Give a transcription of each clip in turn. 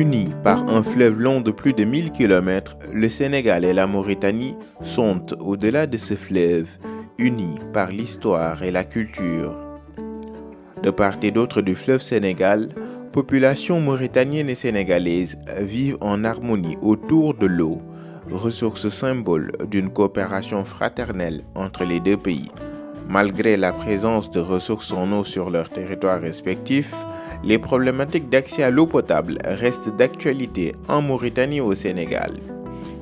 Unis par un fleuve long de plus de 1000 km, le Sénégal et la Mauritanie sont, au-delà de ce fleuve, unis par l'histoire et la culture. De part et d'autre du fleuve Sénégal, populations mauritaniennes et sénégalaises vivent en harmonie autour de l'eau, ressource symbole d'une coopération fraternelle entre les deux pays. Malgré la présence de ressources en eau sur leurs territoires respectifs, les problématiques d'accès à l'eau potable restent d'actualité en Mauritanie et au Sénégal.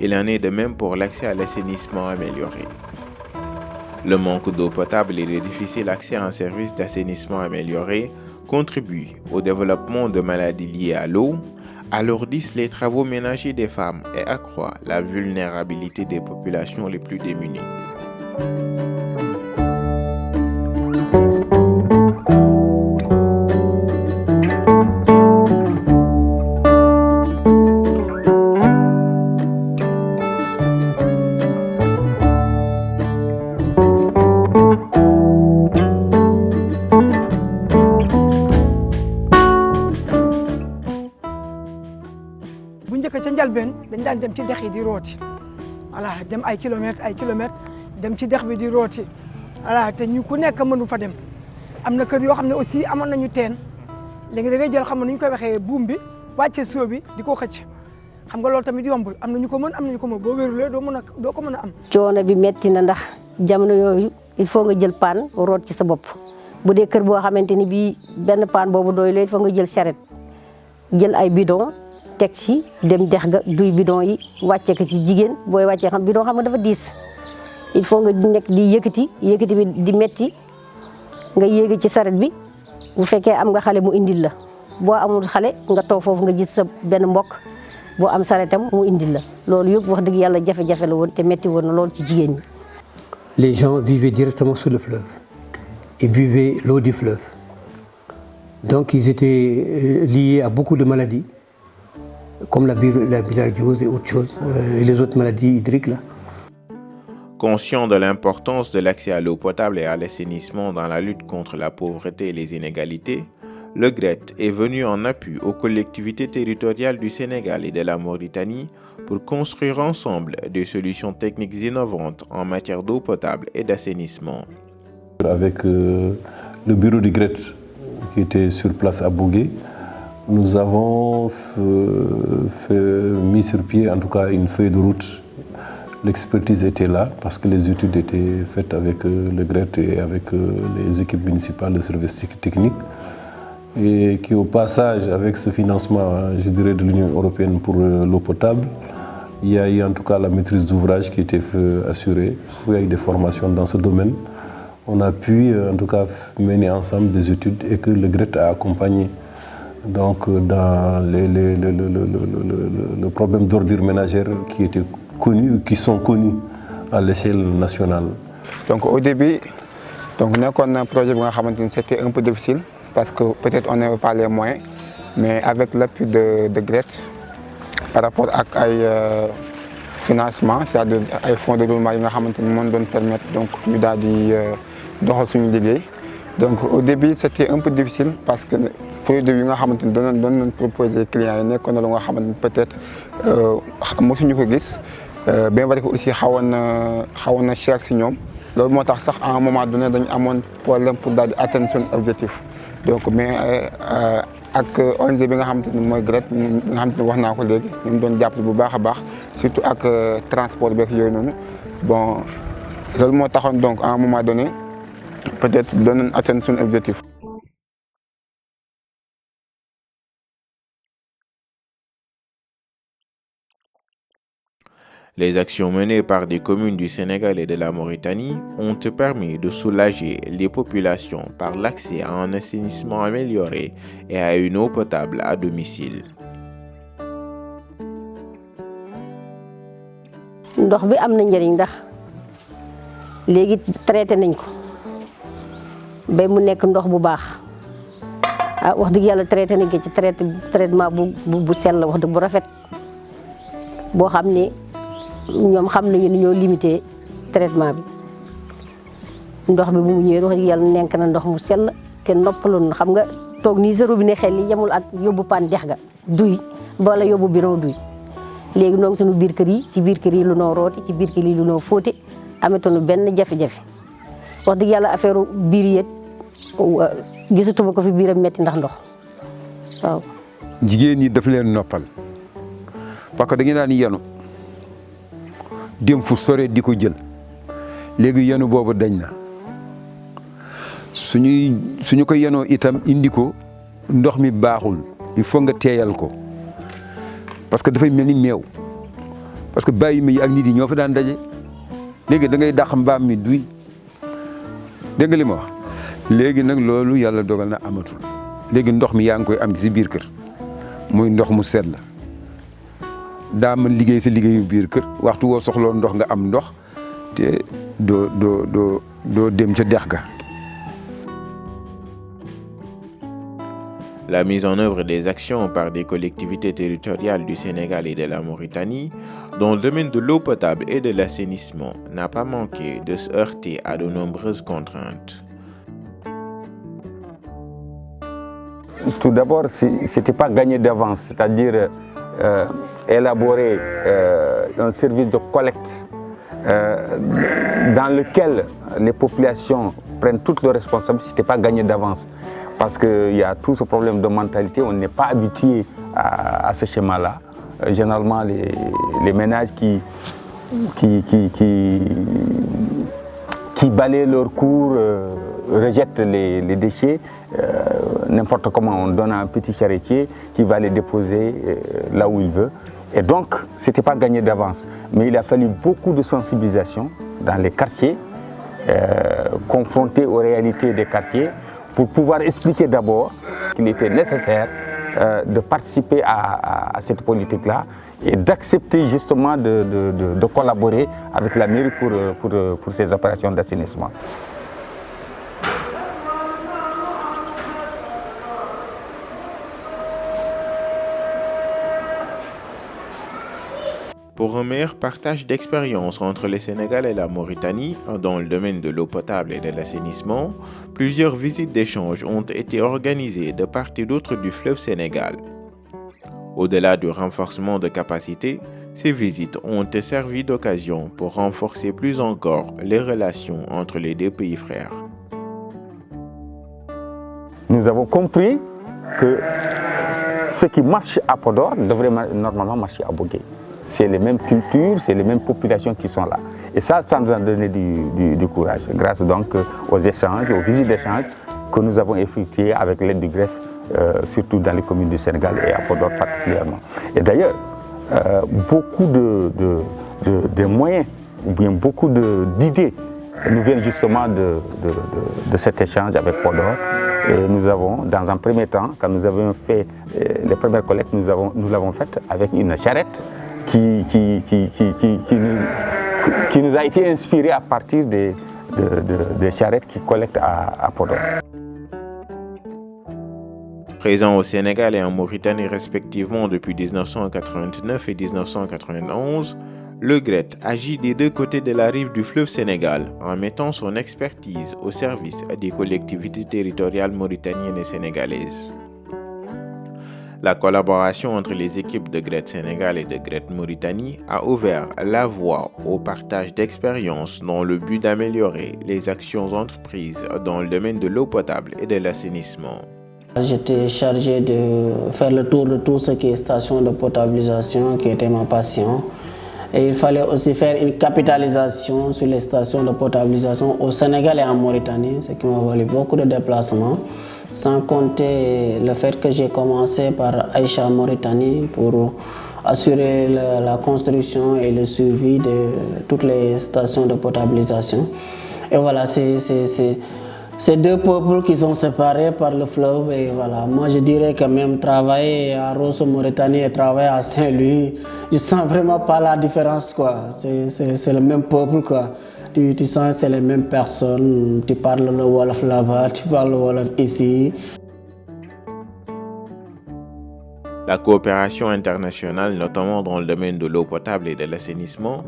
Il en est de même pour l'accès à l'assainissement amélioré. Le manque d'eau potable et le difficile accès à un service d'assainissement amélioré contribuent au développement de maladies liées à l'eau, alourdissent les travaux ménagers des femmes et accroît la vulnérabilité des populations les plus démunies. bu njëkk ca njalbeen dañ daan dem ci dex yi di rooti voilà dem ay kilomètres dem ci dex bi di rooti voilà te ñu ku nekk mënu fa dem am na kër yoo xam ne aussi amoon nañu teen léegi da ngay jël xam ne ñu koy waxee buum bi wàcce soo bi di ko xëcc xam nga loolu tamit yombul am na ñu ko mën am na ñu ko mën boo wérulee doo ko mën a am. coono bi metti na ndax jamono yooyu il faut nga jël paan root ci sa bopp bu dee kër boo xamante ni bii benn paan boobu doy la il faut nga jël charrette jël ay bidon teg ci dem dex ga duy bidon yi wàcce ko ci jigéen booy wàccee xam bidon xam nga dafa diis il faut nga nekk di yëkkati bi di metti nga yéegi ci saret bi bu fekkee am nga xale mu indil la boo amul xale nga toog foofu nga gis sa benn mbokk boo am saretam mu indil la loolu yëpp wax dëgg yàlla jafe-jafe la woon te metti woon na loolu ci jigéen ñi. Les gens vivaient directement sous le fleuve. Ils buvaient l'eau du fleuve. Donc ils étaient liés à beaucoup de maladies, comme la bilharziose et autres choses, et les autres maladies hydriques là. Conscient de l'importance de l'accès à l'eau potable et à l'assainissement dans la lutte contre la pauvreté et les inégalités, le GRET est venu en appui aux collectivités territoriales du Sénégal et de la Mauritanie pour construire ensemble des solutions techniques innovantes en matière d'eau potable et d'assainissement. Avec le bureau du GRET qui était sur place à Bougué, nous avons mis sur pied en tout cas une feuille de route. L'expertise était là parce que les études étaient faites avec le GRET et avec les équipes municipales de services techniques et qui au passage avec ce financement, je dirais, de l'Union européenne pour l'eau potable, il y a eu en tout cas la maîtrise d'ouvrage qui était assurée, il y a eu des formations dans ce domaine. On a pu en tout cas mener ensemble des études et que le GRET a accompagné donc dans le problème d'ordures ménagères qui étaient connus, qui sont connus à l'échelle nationale. Donc au début, donc nous avons un projet qui c'était un peu difficile parce que peut-être on n'avait pas les moyens, mais avec l'appui de GRET par rapport à financement, c'est-à-dire les fonds de roulement qui nous permettre donc ñu daal di doxal suñu liggéey. Donc au début c'était un peu difficile parce que produit yi nga xamante ni doon proposer clients yi nekkoon na lu nga xamante ni peut-être mosuñu ko gis bien vrai que aussi xawoon na cher si ñoom loolu moo tax sax à un moment donné dañu amoon problème pour daal di atteindre son objectif. Donc mais ak ONG bi nga xamante ni mooy GRET bi nga xamante ni wax naa ko léegi ñu doon jàppale bu baax a baax surtout ak transport beeg yooyu noonu bon loolu moo taxoon donc à un moment donné peut-être doon nañ atteindre son objectif. Les actions menées par des communes du Sénégal et de la Mauritanie ont permis de soulager les populations par l'accès à un assainissement amélioré et à une eau potable à domicile. ndox bi am na njëriñ ndax léegi traité nañ ko ba mu nekk ndox bu baax ah wax dëgg yàlla traité nañ ko ci traitement bu sell wax dëgg bu rafet boo xam ne ñoom xam nañu ni ñoo limité traitement bi ndox bi bu mu ñëwee wax dëgg yàlla nekk na ndox mu sell te noppaloon na xam nga toog nii sa robinet xel li yemul ak yóbbu paan dex ga duy wala yóbbu bidon duy léegi noo ngi suñu biir kër yi ci biir kër yi lu noo rooti ci biir kër yi lu noo fóote amatunu benn jafe-jafe wax dëgg yàlla affaire biir yeeg gisatuma ko fi biiram metti ndax ndox waaw. jigéen ñi daf leen noppal parce que da ngeen daan yenu dem fu sore di ko jël léegi yenu boobu dañ na suñu ko yenoo itam indi ko ndox mi baaxul il faut nga teeyal ko parce que dafay mel ni meew parce que bàyyi ma yi ak nit yi ñoo fa daan daje léegi da ngay dàq mbaam mi duy dégg nga li ma wax léegi nag loolu yàlla dogal na amatul léegi ndox mi yaa ngi koy am ci biir kër muy ndox mu sedd la daa mën liggéey sa liggéeyu biir kër waxtu woo soxloo ndox nga am ndox te doo dem ca dex ga. La mise en œuvre des actions par des collectivités territoriales du Sénégal et de la Mauritanie dans le domaine de l'eau potable et de l'assainissement n'a pas manqué de se heurter à de nombreuses contraintes. Tout d'abord, ce n'était pas gagné d'avance, c'est-à-dire élaborer un service de collecte dans lequel les populations prennent toutes leurs responsabilités, ce n'était pas gagné d'avance. Parce qu'il y a tout ce problème de mentalité, on n'est pas habitué à ce schéma-là. Généralement, les ménages qui balayent leurs cours, rejettent les déchets, n'importe comment, on donne à un petit charretier qui va les déposer là où il veut. Et donc, ce n'était pas gagné d'avance. Mais il a fallu beaucoup de sensibilisation dans les quartiers, confrontés aux réalités des quartiers, pour pouvoir expliquer d'abord qu'il était nécessaire de participer à cette politique-là et d'accepter justement de collaborer avec la mairie pour ces opérations d'assainissement. Pour un meilleur partage d'expériences entre le Sénégal et la Mauritanie dans le domaine de l'eau potable et de l'assainissement, plusieurs visites d'échange ont été organisées de part et d'autre du fleuve Sénégal. Au-delà du renforcement de capacités, ces visites ont servi d'occasion pour renforcer plus encore les relations entre les deux pays frères. Nous avons compris que ce qui marche à Podor devrait normalement marcher à Bogué. C'est les mêmes cultures, c'est les mêmes populations qui sont là. Et ça nous a donné du courage, grâce donc aux échanges, aux visites d'échange que nous avons effectuées avec l'aide du greffe, surtout dans les communes du Sénégal et à Podor particulièrement. Et d'ailleurs, beaucoup de moyens, ou bien beaucoup d'idées nous viennent justement de cet échange avec Podor. Et nous avons, dans un premier temps, quand nous avons fait les premières collectes, nous l'avons faite avec une charrette qui nous a été inspirée à partir des charrettes qui collectent à Podor. Présent au Sénégal et en Mauritanie respectivement depuis 1989 et 1991, le GRET agit des deux côtés de la rive du fleuve Sénégal en mettant son expertise au service des collectivités territoriales mauritaniennes et sénégalaises. La collaboration entre les équipes de GRET Sénégal et de GRET Mauritanie a ouvert la voie au partage d'expériences dans le but d'améliorer les actions entreprises dans le domaine de l'eau potable et de l'assainissement. J'étais chargé de faire le tour de tout ce qui est station de potabilisation, qui était ma passion. Et il fallait aussi faire une capitalisation sur les stations de potabilisation au Sénégal et en Mauritanie, ce qui m'a valu beaucoup de déplacements. Sans compter le fait que j'ai commencé par Aïcha Mauritanie pour assurer la construction et le suivi de toutes les stations de potabilisation. Et voilà, c'est deux peuples qui sont séparés par le fleuve. Et voilà, moi je dirais que même travailler à Rosso Mauritanie et travailler à Saint-Louis, je sens vraiment pas la différence, quoi. C'est le même peuple, quoi. Tu sens que c'est les mêmes personnes, tu parles le Wolof là-bas, tu parles le Wolof ici. La coopération internationale, notamment dans le domaine de l'eau potable et de l'assainissement,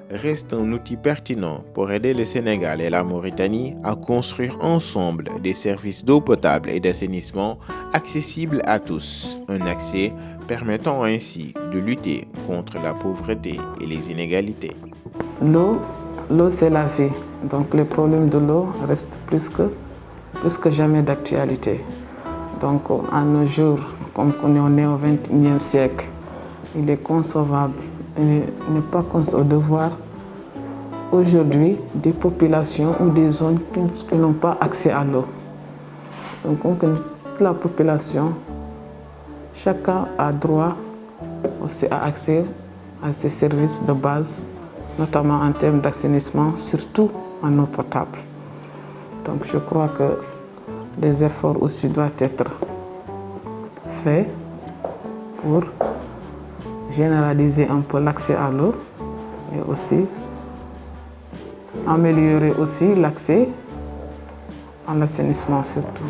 reste un outil pertinent pour aider le Sénégal et la Mauritanie à construire ensemble des services d'eau potable et d'assainissement accessibles à tous, un accès permettant ainsi de lutter contre la pauvreté et les inégalités. L'eau, c'est la vie. Donc les problèmes de l'eau restent plus que jamais d'actualité. Donc à nos jours, comme on est au XXIe siècle, il est concevable, il n'est pas au devoir aujourd'hui des populations ou des zones qui n'ont pas accès à l'eau. Donc toute la population, chacun a droit aussi à accès à ces services de base, notamment en termes d'assainissement, surtout en eau potable. Donc je crois que des efforts aussi doivent être faits pour généraliser un peu l'accès à l'eau et aussi améliorer aussi l'accès à l'assainissement surtout.